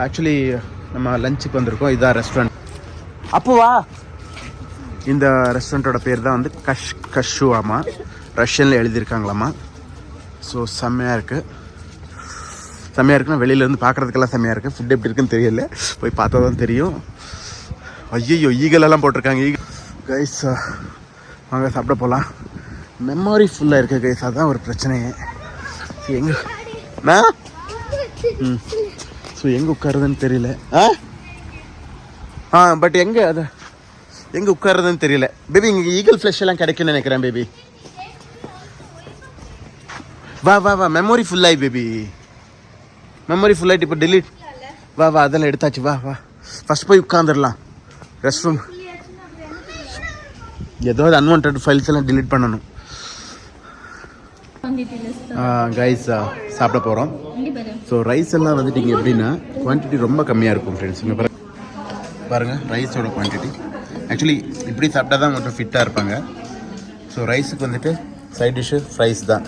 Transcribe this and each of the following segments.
Actually நம்ம லஞ்சுக்கு வந்திருக்கோம். இதான் ரெஸ்டாரண்ட். அப்போவா இந்த ரெஸ்டாரண்ட்டோட பேர் தான் வந்து கஷ்ஷு ஆமாம், ரஷ்யனில் எழுதியிருக்காங்களாம்மா. ஸோ செம்மையாக இருக்குன்னா வெளியிலேருந்து பார்க்குறதுக்கெல்லாம் செம்மையாக இருக்குது. ஃபுட் எப்படி இருக்குன்னு தெரியல, போய் பார்த்தா தான் தெரியும். ஐயோ ஈகலெல்லாம் போட்டிருக்காங்க. கைஸ் வாங்க சாப்பிட போகலாம். மெமரி ஃபுல்லாக இருக்குது கைஸ், அதுதான் ஒரு பிரச்சனையே. எங்கே ஸோ எங்கே உட்காருதுன்னு தெரியல. பட் எங்கே உட்காருதுன்னு தெரியல. பேபி இங்கே ஈகிள் ஃப்ளஷ் எல்லாம் கிடைக்குன்னு நினைக்கிறேன் பேபி. வா மெமரி ஃபுல்லாகி பேபி, மெமரி ஃபுல்லாகிட்டு இப்போ டிலீட். வா அதெல்லாம் எடுத்தாச்சு. வா ஃபஸ்ட் போய் உட்காந்துடலாம். ரெஸ்ட் ரூம் ஏதோ அன்வான்ட் ஃபைல்ஸ் எல்லாம் டிலீட் பண்ணணும். கைஸ் சாப்பிட போகிறோம். ஸோ ரைஸ் எல்லாம் வந்துட்டு இங்கே எப்படின்னா குவான்டிட்டி ரொம்ப கம்மியாக இருக்கும் ஃப்ரெண்ட்ஸ். இங்கே பாருங்கள் ரைஸோட குவான்டிட்டி. ஆக்சுவலி இப்படி சாப்பிட்டா தான் கொஞ்சம் ஃபிட்டாக இருப்பாங்க. ஸோ ரைஸுக்கு வந்துட்டு சைட் டிஷ்ஷு ஃப்ரைஸ் தான்.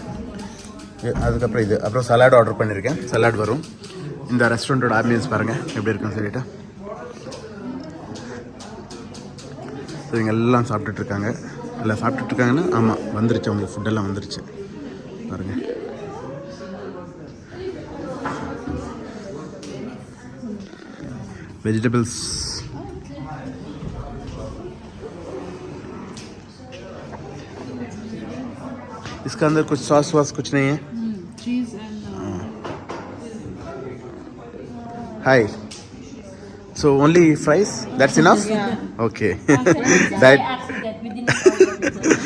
அதுக்கப்புறம் இது அப்புறம் சலாட் ஆர்டர் பண்ணியிருக்கேன். சலாட் வரும். இந்த ரெஸ்டாரண்ட்டோட ஆம்பியன்ஸ் பாருங்கள் எப்படி இருக்குன்னு சொல்லிட்டு. ஸோ இவங்க எல்லாம் சாப்பிட்டுட்ருக்காங்க. எல்லாம் சாப்பிட்டுட்ருக்காங்கன்னா ஆமாம் வந்துருச்சு, அவங்களுக்கு ஃபுட்டெல்லாம் வந்துருச்சு பாருங்கள். वेजिटेबल्स इसका अंदर कुछ सॉस वॉस कुछ नहीं है. चीज and hi so only fries, that's enough. Yeah. Okay. That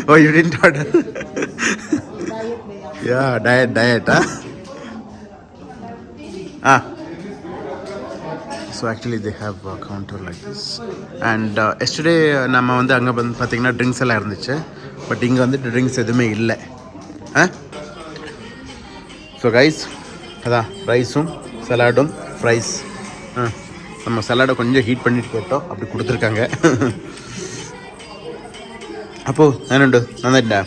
oh you didn't order. Yeah, diet So actually they have a counter like this. And yesterday நம்ம வந்து அங்கே வந்து பார்த்தீங்கன்னா ட்ரிங்க்ஸ் எல்லாம் இருந்துச்சு. பட் இங்கே வந்துட்டு ட்ரிங்க்ஸ் எதுவுமே இல்லை. ஸோ கைஸ் அதான் ரைஸும் சலாடும் ஃப்ரைஸ். நம்ம சலாடை கொஞ்சம் ஹீட் பண்ணிட்டு கேட்டோம், அப்படி கொடுத்துருக்காங்க. அப்போ நானுண்டு நന്നാயிட்டா.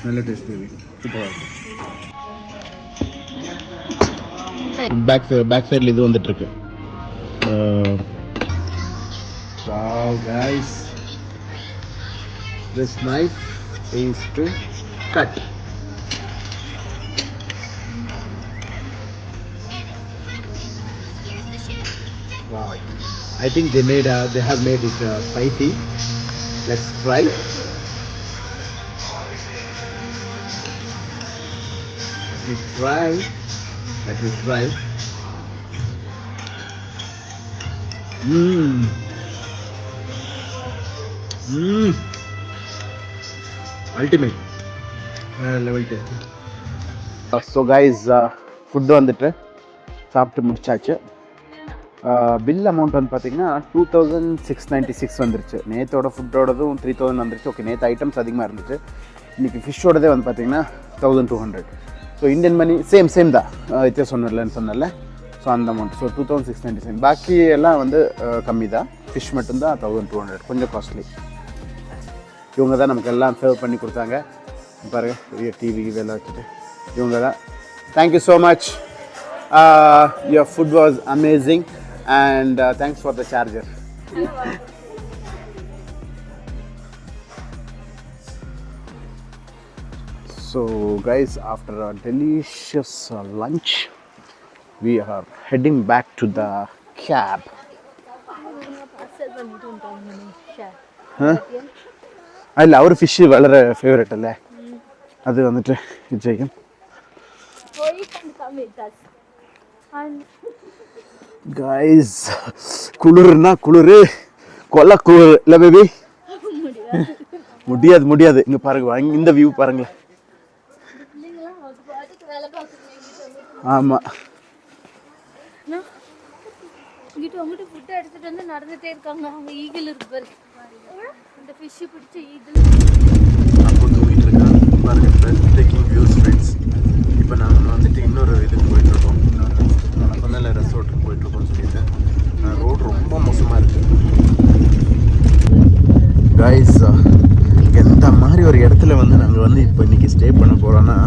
நல்ல டேஸ்ட் பேபி, சூப்பராக இருக்கும். பேக் சைடில் இது வந்துட்டுருக்கு. Wow guys, this knife is to cut. Wow, I think they have made it spicy. Let's try. Let me try. Ultimate level taste. So guys, food வந்துட்டு சாப்பிட்டு முடிச்சாச்சு. பில் அமௌண்ட் வந்து பார்த்தீங்கன்னா 2696 வந்துருச்சு. நேற்றோட ஃபுட்டோடதும் 3000 வந்துருச்சு. ஓகே, நேற்று ஐட்டம்ஸ் அதிகமாக இருந்துச்சு. இன்றைக்கி ஃபிஷ்ஷோடதே வந்து பார்த்தீங்கன்னா 1200. ஸோ இந்தியன் மணி சேம் தான், வித்தியாசம் இல்லைன்னு சொன்னல. ஸோ அந்த அமௌண்ட். ஸோ 2697. பாக்கி எல்லாம் வந்து கம்மி தான். ஃபிஷ் மட்டும்தான் 1200, கொஞ்சம் காஸ்ட்லி. இவங்க தான் நமக்கு எல்லாம் சர்வ் பண்ணி கொடுத்தாங்க. பாருங்க பெரிய டிவி இதெல்லாம் வச்சுட்டு இவங்க தான். Thank you so much. Your food was amazing and thanks for the charger. So guys, after a delicious lunch, we are heading back to the cab. அதில் அவர் ஃபிஷ்ஷு வளர ஃபேவரட் இல்லை, அது வந்துட்டு விஜயம். கைஸ் குளிர்னா குளிர், கொல்ல குளிர் இல்லை பேபி. முடியாது. இங்கே பாருங்க, இந்த வியூ பாருங்களேன். ஆமாம், அவங்ககிட்ட ஃபுட் எடுத்துட்டு வந்து நடந்துட்டே இருக்காங்க. அவங்க ஈகிள் இருக்கு பாருங்க, அந்த ஃபிஷ் பிடிச்ச ஈகிள் அப்போ தூங்கிட்டு இருக்காங்க பாருங்க. Taking views friends. இப்போ நாங்கள் வந்துட்டு இன்னொரு இதுக்கு போயிட்டு இருக்கோம். பண்ணுறோன்னா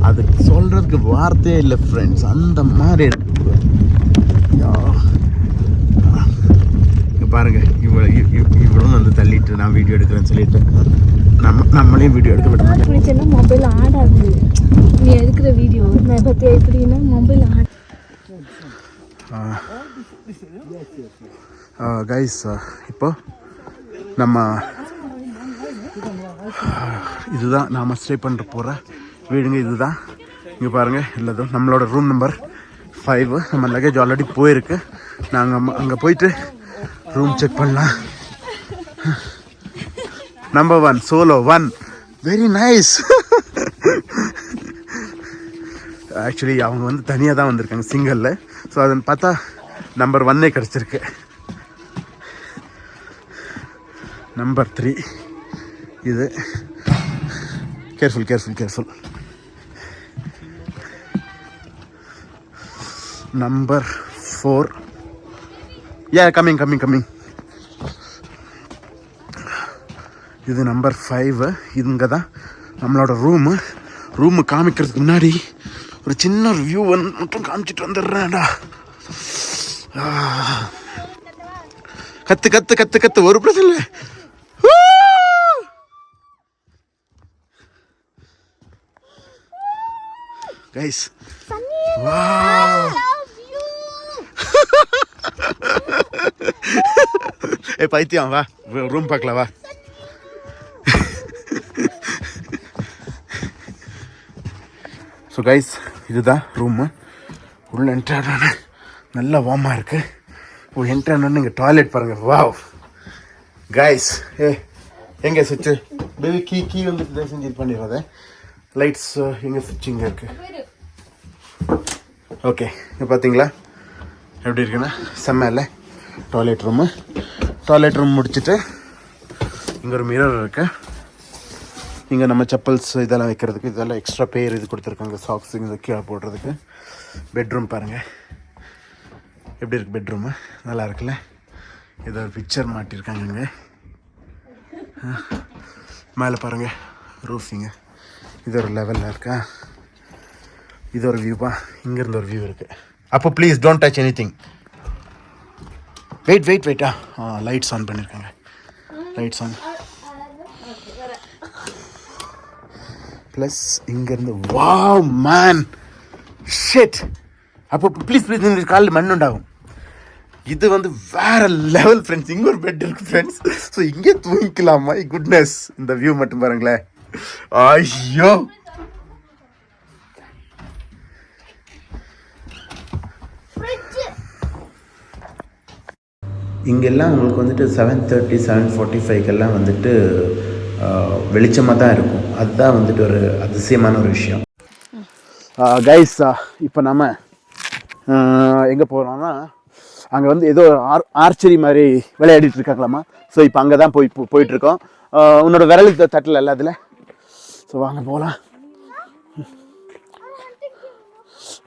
அது சொல்கிறதுக்கு வார்த்தையே இல்லை ஃப்ரெண்ட்ஸ். அந்த மாதிரி இருக்கு. இங்கே பாருங்கள், இவ்வளோ வந்து தள்ளிட்டு நான் வீடியோ எடுக்கிறேன்னு சொல்லிட்டு நம்மளையும் வீடியோ எடுக்க விட மாட்டேன். பிடிச்சேன்னா மொபைல் ஆடாது. நீ எடுக்கிற வீடியோ நான் பற்றி எப்படின்னா மொபைல் ஆட். கைஸ் இப்போ நம்ம இதுதான் நாம் ஸ்டே பண்ணுற போகிற வீடுங்க. இதுதான் இங்கே பாருங்கள், இல்லதும் நம்மளோட ரூம் நம்பர் 5. நம்ம லக்கேஜ் ஆல்ரெடி போயிருக்கு. நாங்கள் அங்கே போயிட்டு ரூம் செக் பண்ணலாம். Number 1 solo 1 very nice. Actually அவங்க வந்து தனியாக தான் வந்திருக்காங்க, சிங்கிளில். ஸோ அதை பார்த்தா நம்பர் 1 கிடச்சிருக்கு. நம்பர் 3 இது. கேர்ஃபுல். Number 4 coming. இது நம்பர் 5. இதுங்க தான் நம்மளோட ரூமு காமிக்கிறதுக்கு முன்னாடி ஒரு சின்ன வியூ மட்டும் காமிச்சிட்டு வந்துடுறேன்டா. கத்து ஒரு பிரச்சனை இல்லை. கைஸ் பைத்தியம் வா, ரூம் பார்க்கலாம் வா. ஸோ கைஸ் இதுதான் ரூமு. உள்ள என்ட்ரான நல்லா வார்மாக இருக்குது. என்ட்ரானு இங்கே டாய்லெட் பாருங்கள். Wow guys. எங்கே சுவிட்சு பேபி கீ வந்து செஞ்சு இது பண்ணிடுறத. லைட்ஸ் எங்கே சுவிட்ச் இங்கே இருக்குது. ஓகே, இங்கே பார்த்தீங்களா எப்படி இருக்குன்னா செம்ம இல்லை. டாய்லெட் ரூம் முடிச்சுட்டு இங்கே ஒரு மிரர் இருக்குது. இங்கே நம்ம செப்பல்ஸ் இதெல்லாம் வைக்கிறதுக்கு இதெல்லாம் எக்ஸ்ட்ரா பேர் இது கொடுத்துருக்காங்க. சாக்ஸ் இங்கே கீழே போடுறதுக்கு. பெட்ரூம் பாருங்கள் எப்படி இருக்குது. பெட்ரூமு நல்லா இருக்குல்ல. ஏதோ ஒரு பிக்சர் மாட்டியிருக்காங்க இங்கே. மேலே பாருங்கள் ரூஃபிங்கு. இது ஒரு லெவலில் இருக்கா. இது ஒரு வியூப்பா. இங்கேருந்து ஒரு வியூ இருக்குது. அப்போ please don't touch any thing. வெயிட்டா. லைட்ஸ் ஆன் பண்ணியிருக்காங்க. லைட்ஸ் ஆன் ப்ளஸ் இங்கேருந்து வாவ் மேன் ஷிட். அப்போ ப்ளீஸ் இந்த காலில் மண் உண்டாகும். இது வந்து வேற லெவல் ஃப்ரெண்ட்ஸ். இங்கே ஒரு பெட் இருக்குது ஃப்ரெண்ட்ஸ். ஸோ இங்கே தூங்கிக்கலாமா? குட்னஸ். இந்த வியூ மட்டும் பாருங்களேன். ஐயோ இங்கெல்லாம் உங்களுக்கு வந்துட்டு 7:30 7:45 வந்துட்டு வெளிச்சமாக தான் இருக்கும். அதுதான் வந்துட்டு ஒரு அதிசயமான ஒரு விஷயம். கைஸ் இப்போ நம்ம எங்கே போகிறோம்னா அங்கே வந்து ஏதோ ஆர்ச்சரி மாதிரி விளையாடிட்டு இருக்காங்களாமா. ஸோ இப்போ அங்கே தான் போயிட்டுருக்கோம். உன்னோட விரல் தட்டல இல்லை அதில். ஸோ வாங்க போகலாம்.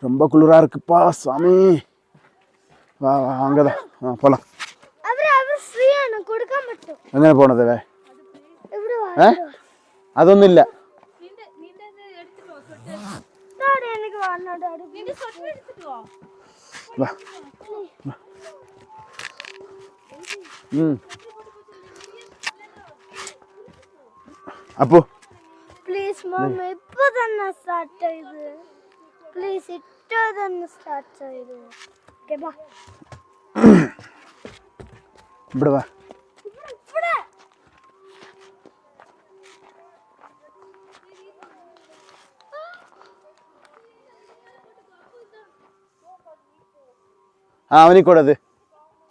ரொம்ப குளிராக இருக்குப்பா சாமி. வா அங்கே தான் போகலாம். எங்கே போனது? അതൊന്നും ഇല്ല. അപ്പോ പ്ലീസ് മമ്മ ഇപ്പോ തന്നെ സ്റ്റാർട്ട് ചെയ്ത്. പ്ലീസ് ഇട്ടോ തന്നെ സ്റ്റാർട്ട് ചെയ്ത്. ഓക്കേ ബാ. ഇവിടെ വാ. അവനിൽ കൂടെ അത്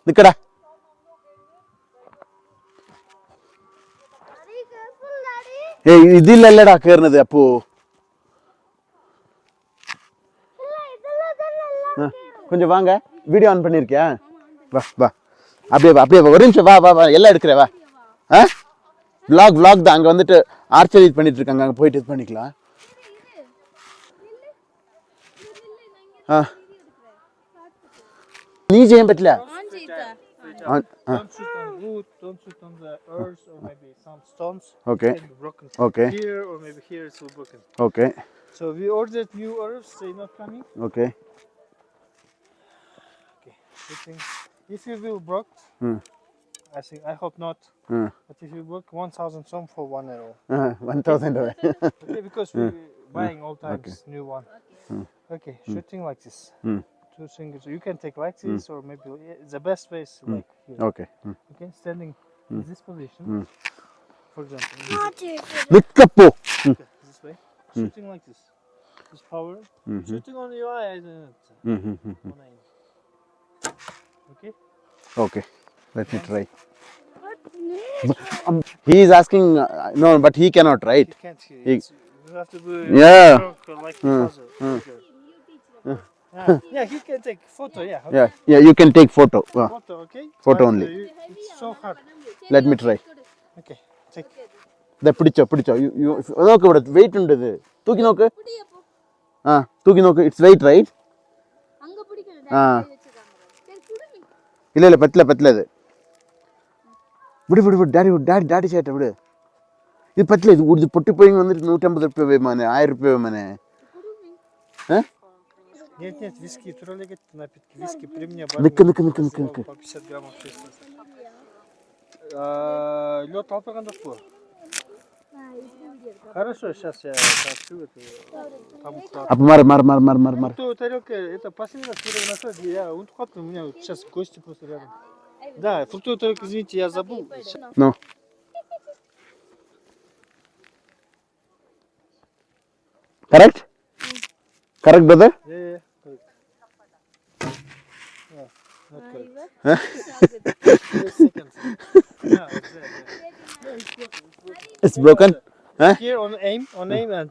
നിക്കടാ. ഇതില്ലല്ലടാ കേറുന്നത്. അപ്പോ கொஞ்சம் வாங்க. வீடியோ ஆன் பண்ணிருக்கியா? வா வா அப்படியே ஒரு நிமிஷம் வா எல்லாம் எடுக்கிறேன் வா. vlog தான். அங்கே வந்துட்டு ஆர்ச்சரி பண்ணிட்டு இருக்காங்க. அங்கே போயிட்டு இது பண்ணிக்கலாம். నీ చేయం పట్ల On, Don't shoot on wood, don't shoot on the earth or maybe some stones. okay. Can be broken. Okay. Here or maybe here it's all broken. Okay. So we ordered new herbs, they not coming. Okay. Okay. Shooting. If you will broke, I hope not. But if you broke 1,000 som for 1 arrow. 1,000. Okay, because we buying all times new one. Okay, shooting like this. Two fingers. You can take like this or maybe the best way is like here. Okay. Okay, standing in this position. For example, Hadi. Nikkapo. this way. Shooting like this. This power. Shooting on your eye. I don't know. On aim. Okay. Okay. Let me try. Ne? He is asking, no, but he cannot, right? You can't hear. He- You have to do Yeah. like puzzle. Yeah, he can take photo. Yeah. Okay. Yeah, you can take photo. Photo, okay. Photo But, only. it's so hard. Let me try. Okay. Take. പിടിച്ചോ നോക്ക് ഇവിടെ wait ഉണ്ട് ഇത് തൂക്കി നോക്ക് ആ തൂക്കി നോക്ക് ഇറ്റ്സ് വെയിറ്റ് റൈറ്റ് ആ ഇല്ല പറ്റില്ല ഇത് വിട് ഡാഡി ചേട്ടാ വിട് ഇത് പറ്റില്ല ഇത് പൊട്ടിപ്പോയി വന്നിട്ട് 150 രൂപ വേമാനെ 1000 രൂപ വേമാനെ Нет, виски, троллигать напитки, виски при мне. Нык. По 50 граммов чисто. Лед алпаганда что? Хорошо, сейчас я сообщу это. അപ്പൊ മാറി Кто тарелка, это последний раз, когда нашел, я у меня вот сейчас гости просто рядом. Да, фруктовую тарелку, извините, я забыл. No correct brother Yeah, correct. Not correct. 8 seconds. Yeah, exactly. It's broken Here on aim and